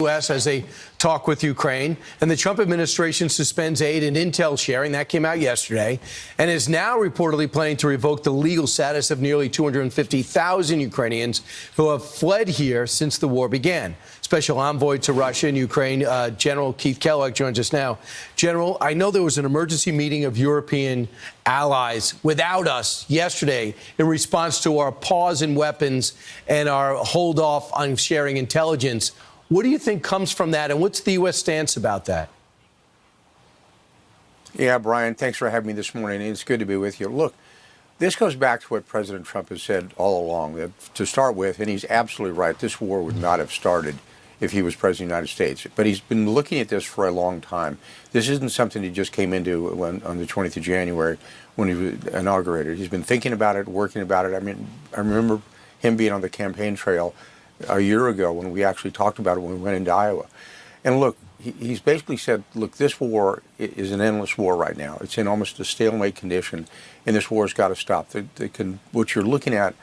U.S. as they talk with Ukraine, and the Trump administration suspends aid and intel sharing. That came out yesterday, and is now reportedly planning to revoke the legal status of nearly 250,000 Ukrainians who have fled here since the war began. Special envoy to Russia and Ukraine, General Keith Kellogg, joins us now. General, I know there was an emergency meeting of European allies without us yesterday in response to our pause in weapons and our hold off on sharing intelligence. What do you think comes from that, and what's the U.S. stance about that? Yeah, Brian, thanks for having me this morning. It's good to be with you. Look, this goes back to what President Trump has said all along, that to start with, and he's absolutely right, this war would not have started if he was President of the United States. But he's been looking at this for a long time. This isn't something he just came into on the 20th of January when he was inaugurated. He's been thinking about it, working about it. I mean, I remember him being on the campaign trail a year ago when we actually talked about it when we went into Iowa. And look, he's basically said, look, this war is an endless war right now. It's in almost a stalemate condition, and this war's got to stop. What you're looking at,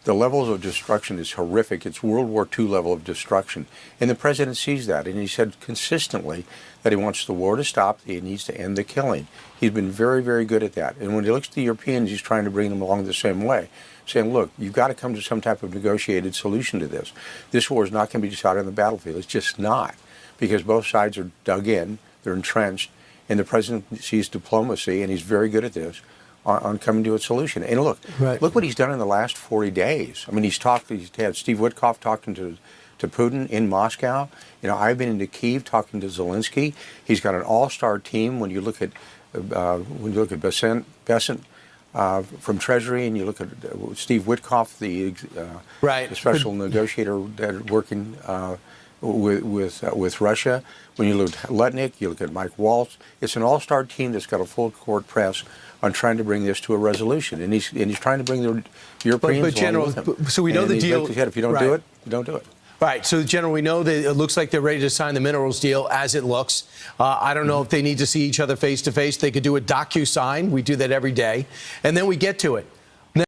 the levels of destruction is horrific. It's World War II level of destruction. And the president sees that, and he said consistently that he wants the war to stop. He needs to end the killing. He's been very, very good at that. And when he looks at the Europeans, he's trying to bring them along the same way, saying, look, you've got to come to some type of negotiated solution to this. This war is not going to be decided on the battlefield. It's just not, because both sides are dug in, they're entrenched, and the president sees diplomacy, and he's very good at this, on coming to a solution. And look, look what he's done in the last 40 days. I mean, he's had Steve Witkoff talking to Putin in Moscow. You know, I've been into Kyiv talking to Zelensky. He's got an all-star team. When you look at Bessent from Treasury, and you look at Steve Witkoff, the special negotiator that working with Russia. When you look at Letnick, you look at Mike Waltz. It's an all-star team that's got a full court press on trying to bring this to a resolution, and he's trying to bring the Europeans but General, along with him. So we know the deal. If you don't do it, you don't do it. Right. So, General, we know that it looks like they're ready to sign the minerals deal as it looks. I don't know if they need to see each other face to face. They could do a docu-sign. We do that every day. And then we get to it.